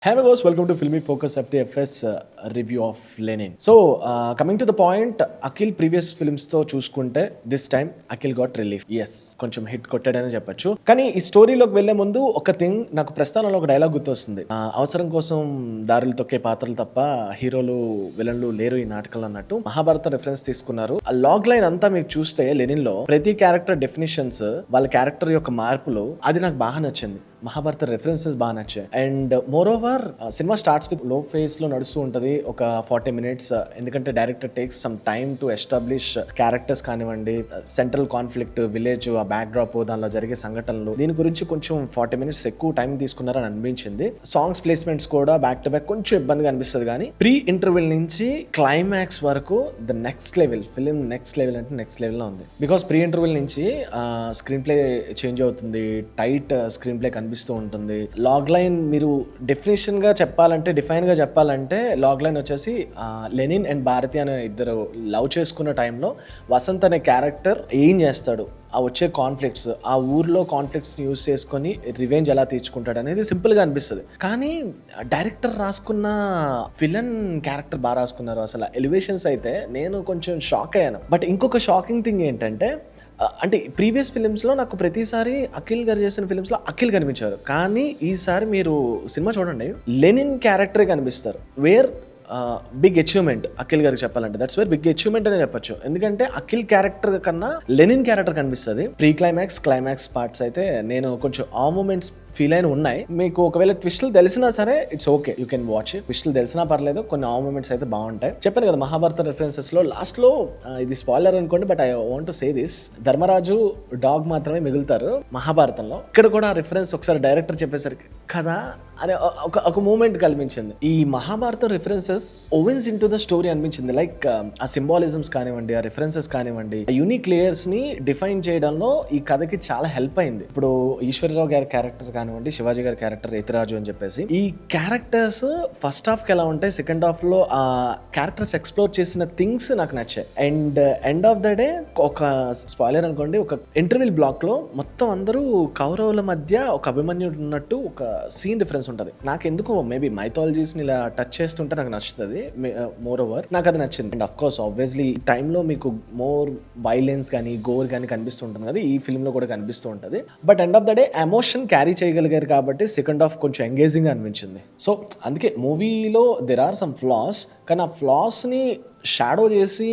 Hey guys, welcome to Filmy Focus FTFS review of Lenin. So, coming to the point, Akhil previous films తో చూసుకుంటే this time Akhil got relief. Yes, కొంచెం hit కొట్టాడని చెప్పొచ్చు. కానీ ఈ స్టోరీలోకి వెళ్లే ముందు ఒక థింగ్ నాకు ప్రస్థానంలో ఒక డైలాగ్ గుర్తొస్తుంది. అవసరం కోసం దారులు తొక్కే పాత్రలు తప్ప హీరోలు విలన్లు లేరు ఈ నాటకంలో అన్నట్టు మహాభారత రిఫరెన్స్ తీసుకున్నారు. ఆ లాగ్ లైన్ అంతా మీకు చూస్తే లెనిన్ లో ప్రతి క్యారెక్టర్ డెఫినేషన్స్ వాళ్ళ క్యారెక్టర్ యొక్క మార్పులు అది నాకు బాగా నచ్చింది. మహాభారత రెఫరెన్సెస్ బాగా నచ్చాయి. And more over cinema starts with లో ఫేస్ లో నడుస్తూ ఉంటుంది ఒక 40 minutes. ఎందుకంటే director takes some time to establish characters కానివ్వండి, సెంట్రల్ కాన్ఫ్లిక్ట్, విలేజ్, ఆ బ్యాక్ డ్రాప్, దానిలో జరిగే సంఘటనలు, దీని గురించి కొంచెం 40 minutes ఎక్కువ టైం తీసుకున్నారని అనిపించింది. సాంగ్స్ ప్లేస్మెంట్స్ కూడా బ్యాక్ టు బ్యాక్ కొంచెం ఇబ్బందిగా అనిపిస్తుంది. కానీ ప్రీ ఇంటర్వెల్ నుంచి క్లైమాక్స్ వరకు the next level film. Next level అంటే నెక్స్ట్ లెవెల్ లో ఉంది. బికాస్ ప్రీ ఇంటర్వెల్ నుంచి స్క్రీన్ ప్లే చేంజ్ అవుతుంది, టైట్ స్క్రీన్ ప్లే కనిపిస్తూ ఉంటుంది. లాగ్ లైన్ మీరు డెఫినేషన్ గా చెప్పాలంటే, డిఫైన్ గా చెప్పాలంటే లాగ్ లైన్ వచ్చేసి లెనిన్ అండ్ భారతి అనే ఇద్దరు లవ్ చేసుకున్న టైంలో వసంత్ అనే క్యారెక్టర్ ఏం చేస్తాడు, ఆ వచ్చే కాన్ఫ్లిక్ట్స్, ఆ ఊర్లో కాన్ఫ్లిక్ట్స్ని యూజ్ చేసుకొని రివెంజ్ ఎలా తీర్చుకుంటాడు అనేది సింపుల్గా అనిపిస్తుంది. కానీ డైరెక్టర్ రాసుకున్న విలన్ క్యారెక్టర్ బాగా రాసుకున్నారు. అసలు ఎలివేషన్స్ అయితే నేను కొంచెం షాక్ అయ్యాను. బట్ ఇంకొక షాకింగ్ థింగ్ ఏంటంటే, అంటే ప్రీవియస్ ఫిలిమ్స్లో నాకు ప్రతిసారి అఖిల్ గారు చేసిన ఫిలిమ్స్లో అఖిల్ కనిపించారు. కానీ ఈసారి మీరు సినిమా చూడండి, లెనిన్ క్యారెక్టరే కనిపిస్తారు. వేర్ బిగ్ అచీవ్మెంట్ అఖిల్ గారికి చెప్పాలంటే, దట్స్ వేర్ బిగ్ అచీవ్మెంట్ అనే చెప్పొచ్చు. ఎందుకంటే అఖిల్ క్యారెక్టర్ కన్నా లెనిన్ క్యారెక్టర్ కనిపిస్తుంది. ప్రీ క్లైమాక్స్, క్లైమాక్స్ పార్ట్స్ అయితే నేను కొంచెం ఆ మూమెంట్స్ ఫీల్ అయిన ఉన్నాయి. మీకు ఒకవేళ ట్విస్టులు తెలిసినా సరే it's okay, you can watch. ట్విస్టులు తెలిసినా పర్లేదు, కొన్ని ఆ మూమెంట్స్ అయితే బాగుంటాయి. చెప్పాను కదా మహాభారత రెఫరెన్సెస్ లో లాస్ట్ లో, ఇది స్పాయిలర్ అనుకోండి, but I want to say this, Dharmaraju dog మాత్రమే మిగులుతారు మహాభారతంలో. ఇక్కడ కూడా రిఫరెన్స్ ఒకసారి డైరెక్టర్ చెప్పేసరికి కదా అనే ఒక మూమెంట్ కల్పించింది. ఈ Mahabharata references woven into the story అనిపించింది. లైక్ ఆ సింబాలిజమ్స్ కానివ్వండి, ఆ రిఫరెన్సెస్ కానివ్వండి, ఆ యూనిక్ లేయర్స్ ని డిఫైన్ చేయడంలో ఈ కథకి చాలా హెల్ప్ అయింది. ఇప్పుడు ఈశ్వరరావు గారి క్యారెక్టర్ కానివ్వండి, శివాజీ గారి క్యారెక్టర్ యతిరాజు అని చెప్పేసి, ఈ క్యారెక్టర్స్ ఫస్ట్ హాఫ్ కి ఎలా ఉంటాయి, సెకండ్ హాఫ్ లో ఆ క్యారెక్టర్స్ ఎక్స్ప్లోర్ చేసిన థింగ్స్ నాకు నచ్చాయి. And end of the day ఒక స్పాయిలర్ అనుకోండి, ఒక ఇంటర్వెల్ బ్లాక్ లో మొత్తం అందరూ కౌరవుల మధ్య ఒక అభిమన్యుడు ఉన్నట్టు ఒక సీన్ డిఫరెన్స్ ఉంటుంది. నాకు ఎందుకో మేబీ మైథాలజీస్ ని ఇలా టచ్ చేస్తుంటే నాకు నచ్చుతుంది. మోర్ ఓవర్ నాకు అది నచ్చింది. అండ్ అఫ్ కోర్స్ ఆబ్వియస్లీ ఈ టైంలో మీకు మోర్ వైలెన్స్ కానీ, గోర్ కానీ కనిపిస్తూ ఉంటుంది కదా, ఈ ఫిల్మ్ లో కూడా కనిపిస్తూ ఉంటుంది. But end of the day emotion carry చేయగలిగారు కాబట్టి సెకండ్ హాఫ్ కొంచెం ఎంగేజింగ్ అనిపించింది. సో అందుకే మూవీలో దెర్ ఆర్ సమ్ ఫ్లాస్, కానీ ఆ ఫ్లాస్ని షాడో చేసి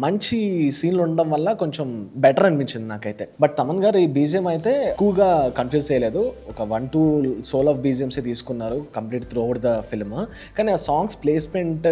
మంచి సీన్లు ఉండడం వల్ల కొంచెం బెటర్ అనిపించింది నాకైతే. బట్ తమన్ గారు ఈ బీజిఎం అయితే ఎక్కువగా కన్ఫ్యూజ్ చేయలేదు. ఒక 1-2 సోల్ ఆఫ్ బీజిఎంసే తీసుకున్నారు complete through out the film. కానీ ఆ సాంగ్స్ ప్లేస్మెంట్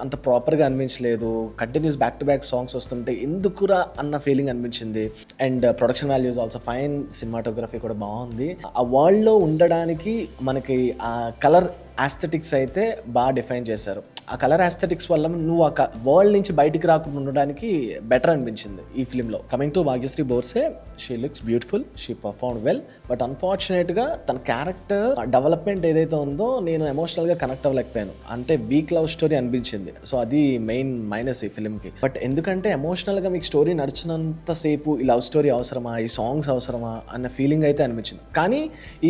అంత ప్రాపర్గా అనిపించలేదు. Continuous back to back songs వస్తుంటే ఎందుకురా అన్న ఫీలింగ్ అనిపించింది. And production values also fine, cinematography కూడా బాగుంది. ఆ వరల్డ్లో ఉండడానికి మనకి ఆ కలర్ ఆస్థెటిక్స్ అయితే బాగా డిఫైన్ చేశారు. ఆ కలర్ ఆస్థెటిక్స్ వల్ల నువ్వు ఆ వరల్డ్ నుంచి బయటికి రాకుండా ఉండడానికి బెటర్ అనిపించింది ఈ ఫిల్మ్లో. Coming to Bhagyashri Borse, she looks beautiful, she perform well. But అన్ఫార్చునేట్గా తన క్యారెక్టర్ డెవలప్మెంట్ ఏదైతే ఉందో నేను ఎమోషనల్గా కనెక్ట్ అవ్వలేకపోయాను. అంటే వీక్ లవ్ స్టోరీ అనిపించింది. సో అది మెయిన్ మైనస్ ఈ ఫిల్మ్కి. బట్ ఎందుకంటే ఎమోషనల్గా మీకు స్టోరీ నడిచినంతసేపు ఈ లవ్ స్టోరీ అవసరమా, ఈ సాంగ్స్ అవసరమా అన్న ఫీలింగ్ అయితే అనిపించింది. కానీ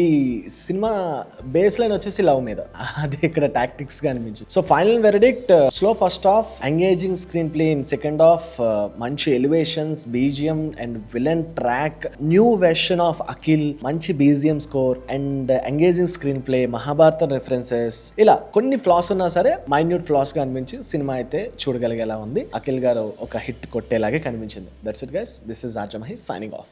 ఈ సినిమా బేస్ లైన్ వచ్చేసి లవ్ మీద, అది ఇక్కడ టాక్టిక్స్ గా అనిపించింది. So final verdict, slow first half, engaging screenplay in second half, మంచి elevations, BGM and villain track, new version of Akhil, మంచి BGM score and engaging screenplay, Mahabharata references, ఇలా కొన్ని ఫ్లాస్ ఉన్నా సరే మైన్యూట్ ఫ్లాస్ గా అనిపించి సినిమా అయితే చూడగలిగేలా ఉంది. అఖిల్ గారు ఒక హిట్ కొట్టేలాగే కనిపించింది. That's it guys, this is ఆర్జమహి సైనింగ్ ఆఫ్.